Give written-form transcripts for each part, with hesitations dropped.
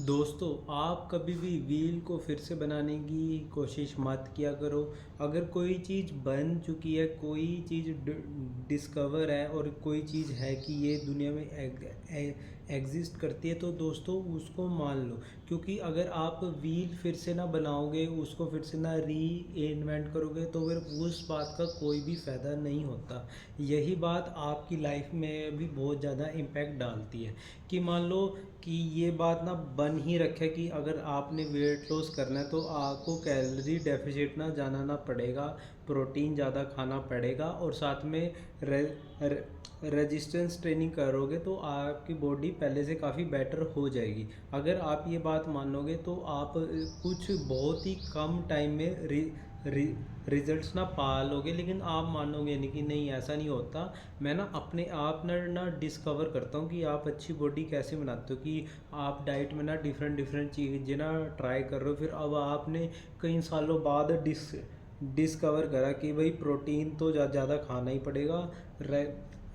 दोस्तों, आप कभी भी व्हील को फिर से बनाने की कोशिश मत किया करो। अगर कोई चीज़ बन चुकी है, कोई चीज़ डिस्कवर है और कोई चीज़ है कि ये दुनिया में एग्जिस्ट करती है, तो दोस्तों उसको मान लो। क्योंकि अगर आप व्हील फिर से ना बनाओगे, उसको फिर से ना री इन्वेंट करोगे, तो फिर उस बात का कोई भी फ़ायदा नहीं होता। यही बात आपकी लाइफ में भी बहुत ज़्यादा इम्पैक्ट डालती है। कि मान लो कि ये बात ना बन ही रखे कि अगर आपने वेट लॉस करना है तो आपको कैलोरी डेफिसिट ना जाना ना पड़ेगा, प्रोटीन ज़्यादा खाना पड़ेगा और साथ में रे, रे, रेजिस्टेंस ट्रेनिंग करोगे तो आपकी बॉडी पहले से काफ़ी बेटर हो जाएगी। अगर आप ये बात मानोगे तो आप कुछ बहुत ही कम टाइम में रिजल्ट्स ना पा लोगे। लेकिन आप मानोगे नहीं कि नहीं, ऐसा नहीं होता। मैं ना अपने आप ना डिस्कवर करता हूँ कि आप अच्छी बॉडी कैसे बनाते हो। कि आप डाइट में ना डिफरेंट डिफरेंट चीज़ें ना ट्राई कर रहे हो, फिर अब आपने कई सालों बाद डिस्कवर करा कि भाई प्रोटीन तो ज़्यादा खाना ही पड़ेगा,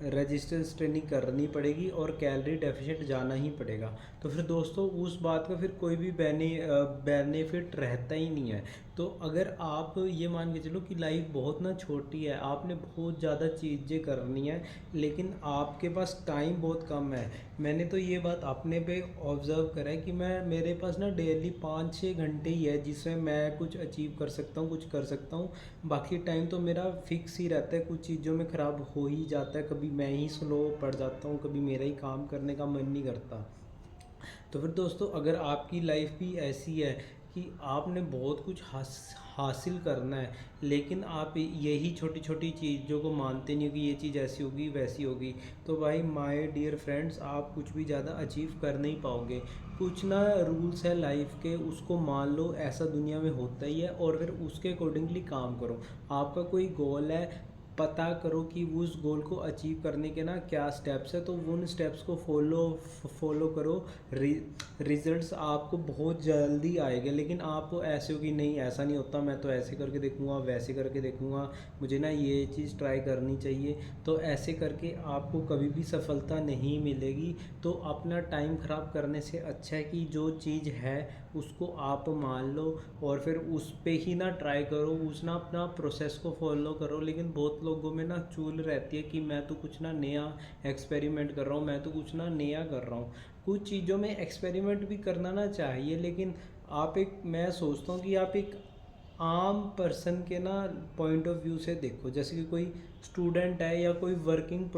रेजिस्टेंस ट्रेनिंग करनी पड़ेगी और कैलोरी डेफिशिएंट जाना ही पड़ेगा। तो फिर दोस्तों उस बात का फिर कोई भी बेनिफिट रहता ही नहीं है। तो अगर आप ये मान के चलो कि लाइफ बहुत ना छोटी है, आपने बहुत ज़्यादा चीज़ें करनी है लेकिन आपके पास टाइम बहुत कम है। मैंने तो ये बात अपने पे ऑब्ज़र्व करा है कि मेरे पास ना डेली 5-6 घंटे ही है जिसमें मैं कुछ अचीव कर सकता हूँ, कुछ कर सकता हूँ। बाकी टाइम तो मेरा फिक्स ही रहता है, कुछ चीज़ों में ख़राब हो ही जाता है। कभी मैं ही स्लो पड़ जाता हूँ, कभी मेरा ही काम करने का मन नहीं करता। तो फिर दोस्तों अगर आपकी लाइफ भी ऐसी है कि आपने बहुत कुछ हासिल करना है लेकिन आप यही छोटी छोटी चीज़ों को मानते नहीं हो कि ये चीज़ ऐसी होगी वैसी होगी, तो भाई माय डियर फ्रेंड्स, आप कुछ भी ज़्यादा अचीव कर नहीं पाओगे। कुछ ना रूल्स है लाइफ के, उसको मान लो, ऐसा दुनिया में होता ही है और फिर उसके अकॉर्डिंगली काम करो। आपका कोई गोल है, पता करो कि उस गोल को अचीव करने के ना क्या स्टेप्स है, तो उन स्टेप्स को फॉलो करो। रिजल्ट्स आपको बहुत जल्दी आएंगे। लेकिन आप ऐसे हो कि नहीं, ऐसा नहीं होता, मैं तो ऐसे करके देखूंगा, वैसे करके देखूंगा, मुझे ना ये चीज़ ट्राई करनी चाहिए, तो ऐसे करके आपको कभी भी सफलता नहीं मिलेगी। तो अपना टाइम ख़राब करने से अच्छा है कि जो चीज़ है उसको आप मान लो और फिर उस पे ही ना ट्राई करो, उस ना अपना प्रोसेस को फॉलो करो। लेकिन बहुत लोगों में ना चूल रहती है कि मैं तो कुछ ना नया एक्सपेरिमेंट कर रहा हूँ, मैं तो कुछ ना नया कर रहा हूँ। कुछ चीज़ों में एक्सपेरिमेंट भी करना ना चाहिए, लेकिन मैं सोचता हूँ कि आप एक आम पर्सन के ना पॉइंट ऑफ व्यू से देखो। जैसे कि कोई स्टूडेंट है या कोई वर्किंग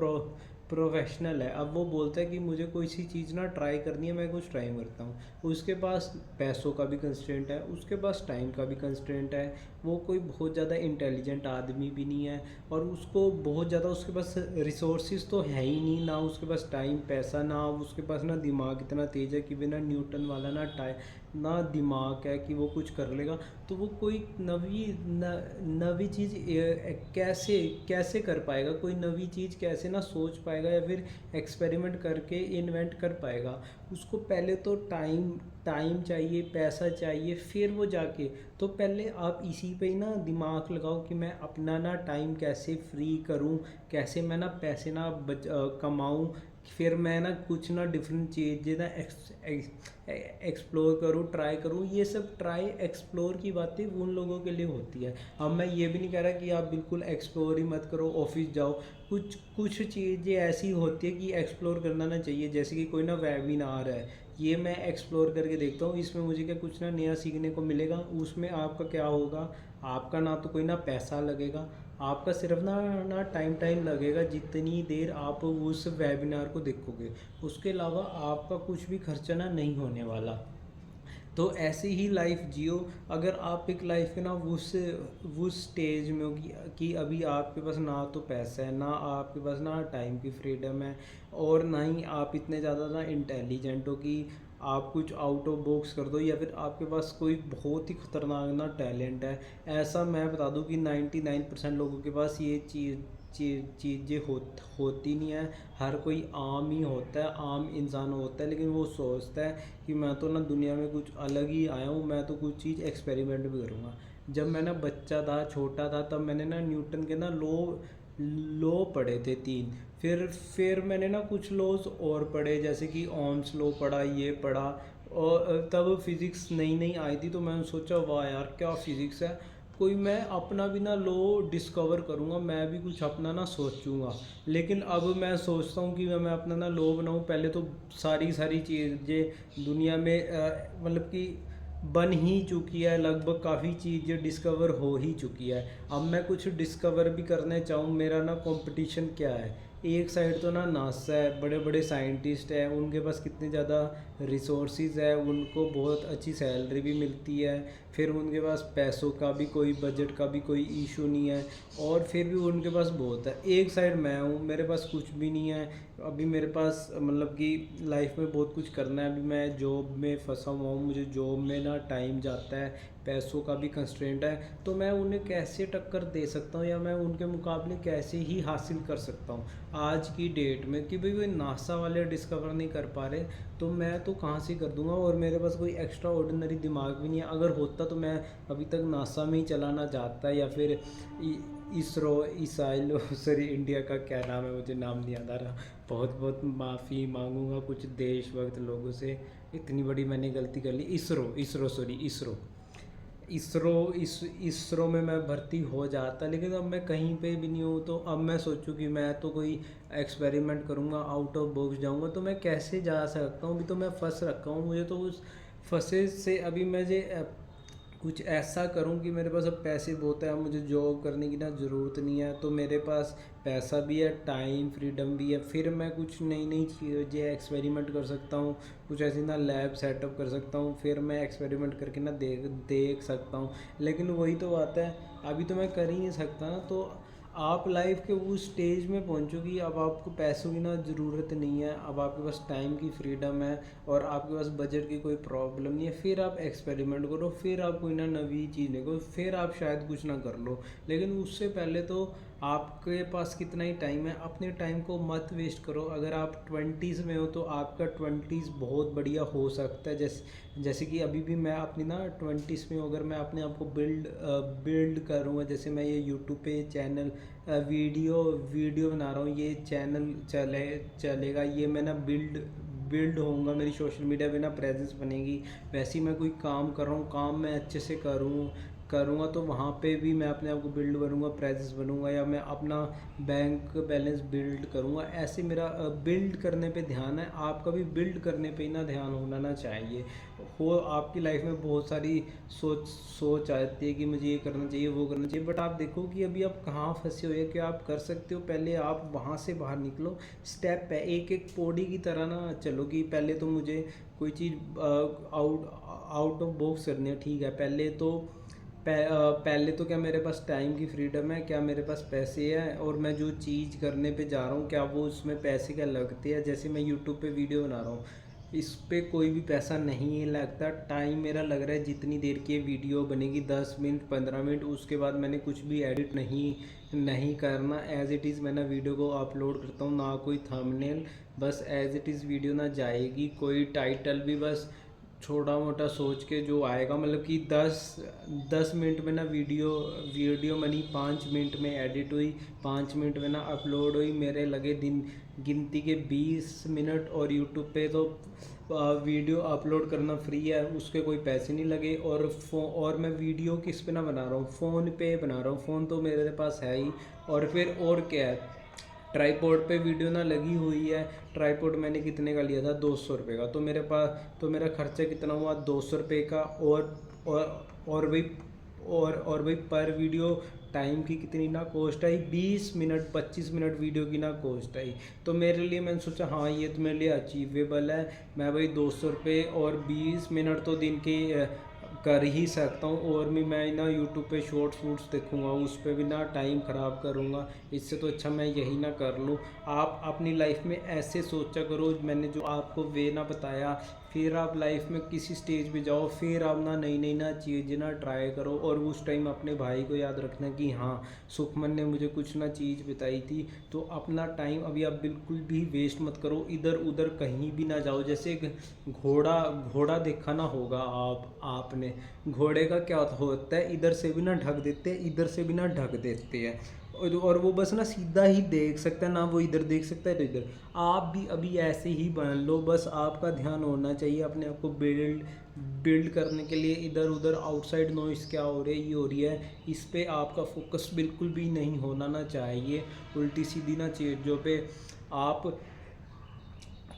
प्रोफेशनल है, अब वो बोलता है कि मुझे कोई सी चीज़ ना ट्राई करनी है, मैं कुछ ट्राई करता हूँ। उसके पास पैसों का भी कंस्ट्रेंट है, उसके पास टाइम का भी कंस्ट्रेंट है, वो कोई बहुत ज़्यादा इंटेलिजेंट आदमी भी नहीं है और उसको बहुत ज़्यादा उसके पास रिसोर्सेज तो है ही नहीं, ना उसके पास टाइम, पैसा, ना उसके पास ना दिमाग इतना तेज है कि बिना न्यूटन वाला ना दिमाग है कि वो कुछ कर लेगा। तो वो कोई नवी चीज़ कैसे कैसे कर पाएगा, कोई नवी चीज़ कैसे ना सोच पाएगा या फिर एक्सपेरिमेंट करके इन्वेंट कर पाएगा। उसको पहले तो टाइम टाइम चाहिए, पैसा चाहिए, फिर वो जाके, तो पहले आप इसी पे ही ना दिमाग लगाओ कि मैं अपना ना टाइम कैसे फ्री करूं, कैसे मैं ना पैसे ना कमाऊं, फिर मैं ना कुछ ना डिफरेंट चीज़ें ना एक्सप्लोर करूँ, ट्राई करूँ। ये सब ट्राई एक्सप्लोर की बातें उन लोगों के लिए होती है। अब मैं ये भी नहीं कह रहा कि आप बिल्कुल एक्सप्लोर ही मत करो, ऑफिस जाओ। कुछ कुछ चीज़ें ऐसी होती है कि एक्सप्लोर करना ना चाहिए। जैसे कि कोई ना वेबिनार है, ये मैं एक्सप्लोर करके देखता हूँ, इसमें मुझे क्या कुछ ना नया सीखने को मिलेगा। उसमें आपका क्या होगा, आपका ना तो कोई ना पैसा लगेगा, आपका सिर्फ ना टाइम लगेगा जितनी देर आप उस वेबिनार को देखोगे। उसके अलावा आपका कुछ भी खर्चा ना नहीं होने वाला। तो ऐसे ही लाइफ जियो। अगर आप एक लाइफ के ना उस स्टेज में हो कि अभी आपके पास ना तो पैसा है, ना आपके पास ना टाइम की फ्रीडम है और ना ही आप इतने ज़्यादा ना इंटेलिजेंट हो कि आप कुछ आउट ऑफ बॉक्स कर दो, या फिर आपके पास कोई बहुत ही खतरनाक ना टैलेंट है। ऐसा मैं बता दूं कि 99% लोगों के पास ये चीज़ें होती नहीं है। हर कोई आम ही होता है, आम इंसान होता है, लेकिन वो सोचता है कि मैं तो ना दुनिया में कुछ अलग ही आया हूँ, मैं तो कुछ चीज़ एक्सपेरिमेंट भी करूँगा। जब मैं ना बच्चा था, छोटा था, तब मैंने ना न्यूटन के ना लॉ पढ़े थे 3। फिर मैंने ना कुछ लॉज और पढ़े, जैसे कि ओम्स लॉ पढ़ा, ये पढ़ा। और तब फिज़िक्स नई नई आई थी, तो मैंने सोचा वाह यार क्या फिज़िक्स है, कोई मैं अपना भी ना लॉ डिस्कवर करूँगा, मैं भी कुछ अपना ना सोचूंगा। लेकिन अब मैं सोचता हूँ कि मैं अपना ना लॉ बनाऊँ। पहले तो सारी सारी चीज़ें दुनिया में मतलब कि बन ही चुकी है, लगभग काफ़ी चीज़ें डिस्कवर हो ही चुकी है। अब मैं कुछ डिस्कवर भी करने चाहूँ, मेरा ना कंपटीशन क्या है, एक साइड तो ना नासा है, बड़े बड़े साइंटिस्ट हैं, उनके पास कितने ज़्यादा रिसोर्सेज है, उनको बहुत अच्छी सैलरी भी मिलती है, फिर उनके पास पैसों का भी कोई बजट का भी कोई इशू नहीं है, और फिर भी उनके पास बहुत है। एक साइड मैं हूँ, मेरे पास कुछ भी नहीं है। अभी मेरे पास मतलब कि लाइफ में बहुत कुछ करना है, अभी मैं जॉब में फंसा हुआ हूँ, मुझे जॉब में ना टाइम जाता है, पैसों का भी कंस्ट्रेंट है, तो मैं उन्हें कैसे टक्कर दे सकता हूँ या मैं उनके मुकाबले कैसे ही हासिल कर सकता हूँ आज की डेट में, कि भाई वो नासा वाले डिस्कवर नहीं कर पा रहे, तो मैं तो कहाँ से कर दूंगा। और मेरे पास कोई एक्स्ट्रा ऑर्डिनरी दिमाग भी नहीं है, अगर होता तो मैं अभी तक नासा में ही चलाना चाहता, या फिर इसरो इसराइल सॉरी इंडिया का क्या नाम है, मुझे नाम नहीं याद आ रहा, बहुत बहुत माफ़ी मांगूंगा कुछ देशभक्त लोगों से, इतनी बड़ी मैंने गलती कर ली। इसरो इसरो सॉरी इसरो इसरो इस इसरो में मैं भर्ती हो जाता, लेकिन अब मैं कहीं पे भी नहीं हूँ। तो अब मैं सोचूं कि मैं तो कोई एक्सपेरिमेंट करूँगा, आउट ऑफ बॉक्स जाऊँगा, तो मैं कैसे जा सकता हूँ। अभी तो मैं फंस रखा हूँ, मुझे तो उस फंसे से अभी मुझे कुछ ऐसा करूं कि मेरे पास अब पैसे बहुत है, अब मुझे जॉब करने की ना ज़रूरत नहीं है, तो मेरे पास पैसा भी है, टाइम फ्रीडम भी है, फिर मैं कुछ नई नई चीज़ें एक्सपेरिमेंट कर सकता हूँ, कुछ ऐसी ना लैब सेटअप कर सकता हूँ, फिर मैं एक्सपेरिमेंट करके ना देख देख सकता हूँ। लेकिन वही तो बात है, अभी तो मैं कर ही नहीं सकता ना। तो आप लाइफ के उस स्टेज में पहुंचो कि अब आपको पैसों की ना ज़रूरत नहीं है, अब आपके पास टाइम की फ्रीडम है, और आपके पास बजट की कोई प्रॉब्लम नहीं है, फिर आप एक्सपेरिमेंट करो, फिर आप कोई ना नवी चीज़ देखो, फिर आप शायद कुछ ना कर लो। लेकिन उससे पहले तो आपके पास कितना ही टाइम है, अपने टाइम को मत वेस्ट करो। अगर आप ट्वेंटीज़ में हो तो आपका ट्वेंटीज़ बहुत बढ़िया हो सकता है, जैसे कि अभी भी मैं अपनी ना ट्वेंटीज़ में हूँ, अगर मैं अपने आप को बिल्ड करूँगा, जैसे मैं ये यूट्यूब पे चैनल वीडियो वीडियो बना रहा हूँ, ये चैनल चलेगा, ये मैं ना बिल्ड होऊंगा, मेरी सोशल मीडिया पे ना प्रेजेंस बनेगी। वैसे ही मैं कोई काम कर रहा हूँ, काम मैं अच्छे से करूँगा, तो वहाँ पे भी मैं अपने आप को बिल्ड करूँगा, प्रेजेंस बनूंगा, या मैं अपना बैंक बैलेंस बिल्ड करूँगा। ऐसे मेरा बिल्ड करने पे ध्यान है, आपका भी बिल्ड करने पे ही ना ध्यान होना ना चाहिए। हो आपकी लाइफ में बहुत सारी सोच सोच आती है कि मुझे ये करना चाहिए वो करना चाहिए, बट आप देखो कि अभी आप कहाँ फंसे हो या क्या आप कर सकते हो, पहले आप वहाँ से बाहर निकलो। स्टेप है, एक एक पौड़ी की तरह ना चलो, कि पहले तो मुझे कोई चीज़ आउट ऑफ बॉक्स करनी है, ठीक है, पहले तो क्या मेरे पास टाइम की फ्रीडम है, क्या मेरे पास पैसे हैं, और मैं जो चीज़ करने पे जा रहा हूँ क्या वो उसमें पैसे क्या लगते हैं। जैसे मैं यूट्यूब पे वीडियो बना रहा हूँ, इस पे कोई भी पैसा नहीं लगता, टाइम मेरा लग रहा है जितनी देर की वीडियो बनेगी, 10 मिनट 15 मिनट, उसके बाद मैंने कुछ भी एडिट नहीं नहीं करना, एज इट इज़ मैं ना वीडियो को अपलोड करता हूँ, ना कोई थंबनेल, बस एज इट इज़ वीडियो ना जाएगी, कोई टाइटल भी बस छोटा मोटा सोच के जो आएगा, मतलब कि 10 मिनट में ना वीडियो बनी, 5 मिनट में एडिट हुई, 5 मिनट में ना अपलोड हुई, मेरे लगे दिन गिनती के 20 मिनट। और यूट्यूब पे तो वीडियो अपलोड करना फ्री है, उसके कोई पैसे नहीं लगे। और मैं वीडियो किस पे ना बना रहा हूँ, फ़ोन पे बना रहा हूँ, फ़ोन तो मेरे पास है ही। और फिर और क्या है, ट्राईपोड पे वीडियो ना लगी हुई है, ट्राईपोड मैंने कितने का लिया था, 200 रुपये का, तो मेरे पास तो मेरा खर्चा कितना हुआ, 200 रुपये का। और भाई और भाई पर वीडियो टाइम की कितनी ना कॉस्ट आई, 20 मिनट 25 मिनट वीडियो की ना कॉस्ट आई। तो मेरे लिए मैंने सोचा हाँ ये तो मेरे लिए अचीवेबल है, मैं भाई 200 रुपये और 20 मिनट तो दिन के कर ही सकता हूँ। और भी मैं ना यूट्यूब पे शॉर्ट्स वूट्स देखूँगा, उस पर भी ना टाइम ख़राब करूँगा, इससे तो अच्छा मैं यही ना कर लूँ। आप अपनी लाइफ में ऐसे सोचा करो, मैंने जो आपको वे ना बताया, फिर आप लाइफ में किसी स्टेज पे जाओ, फिर आप ना नई नई ना चीज़ें ना ट्राई करो। और उस टाइम अपने भाई को याद रखना कि हाँ सुखमन ने मुझे कुछ ना चीज़ बताई थी। तो अपना टाइम अभी आप बिल्कुल भी वेस्ट मत करो, इधर उधर कहीं भी ना जाओ। जैसे एक घोड़ा घोड़ा देखा ना होगा आपने, घोड़े का क्या होता है, इधर से भी ना ढक देते हैं, इधर से भी ना ढक देते हैं, और वो बस ना सीधा ही देख सकता है, ना वो इधर देख सकता है तो इधर। आप भी अभी ऐसे ही बन लो, बस आपका ध्यान होना चाहिए अपने आप को बिल्ड बिल्ड करने के लिए। इधर उधर आउटसाइड नॉइस क्या हो रही है, ये हो रही है, इस पे आपका फोकस बिल्कुल भी नहीं होना ना चाहिए, उल्टी सीधी ना चीज़ों पे आप।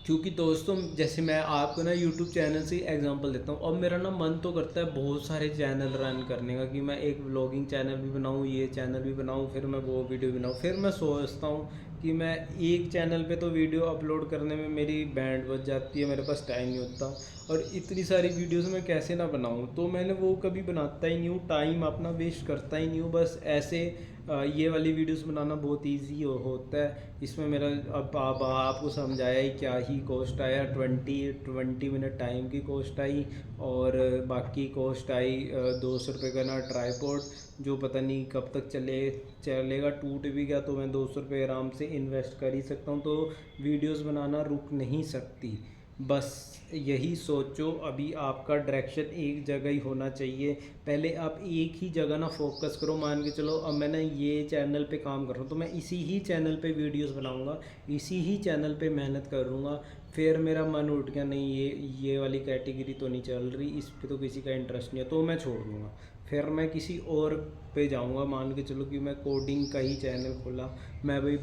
क्योंकि दोस्तों जैसे मैं आपको ना यूट्यूब चैनल से एग्जांपल देता हूँ, अब मेरा ना मन तो करता है बहुत सारे चैनल रन करने का, कि मैं एक व्लॉगिंग चैनल भी बनाऊँ, ये चैनल भी बनाऊँ, फिर मैं वो वीडियो बनाऊँ। फिर मैं सोचता हूँ कि मैं एक चैनल पे तो वीडियो अपलोड करने में मेरी बैंड बज जाती है, मेरे पास टाइम नहीं होता, और इतनी सारी वीडियोस मैं कैसे ना बनाऊँ। तो मैंने वो कभी बनाता ही नहीं हूँ, टाइम अपना वेस्ट करता ही नहीं हूँ। बस ऐसे ये वाली वीडियोस बनाना बहुत इजी होता है। इसमें मेरा अब आपको समझाया ही, क्या ही कॉस्ट आया, 20 मिनट टाइम की कॉस्ट आई, और बाकी कॉस्ट आई 200 रुपये का ना ट्राईपॉड, जो पता नहीं कब तक चलेगा, टूट भी गया तो मैं 200 रुपये आराम से इन्वेस्ट कर ही सकता हूँ। तो वीडियोस बनाना रुक नहीं सकती, बस यही सोचो। अभी आपका डायरेक्शन एक जगह ही होना चाहिए, पहले आप एक ही जगह ना फोकस करो। मान के चलो अब मैंने ये चैनल पे काम कर रहा हूँ, तो मैं इसी ही चैनल पे वीडियोस बनाऊँगा, इसी ही चैनल पे मेहनत करूँगा। फिर मेरा मन उठ गया, नहीं ये वाली कैटेगरी तो नहीं चल रही, इस पे तो किसी का इंटरेस्ट नहीं है, तो मैं छोड़ दूँगा, फिर मैं किसी और पे जाऊँगा। मान के चलो कि मैं कोडिंग का ही चैनल खोला, मैं भाई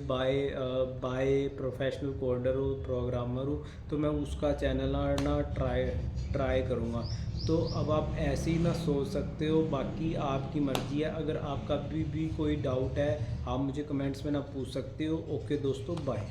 बाय प्रोफेशनल कोडर हूँ, प्रोग्रामर हूँ, तो मैं उसका चैनल ना ट्राई करूँगा। तो अब आप ऐसे ही ना सोच सकते हो, बाकी आपकी मर्ज़ी है। अगर आपका भी कोई डाउट है, आप मुझे कमेंट्स में ना पूछ सकते हो। ओके दोस्तों, बाय।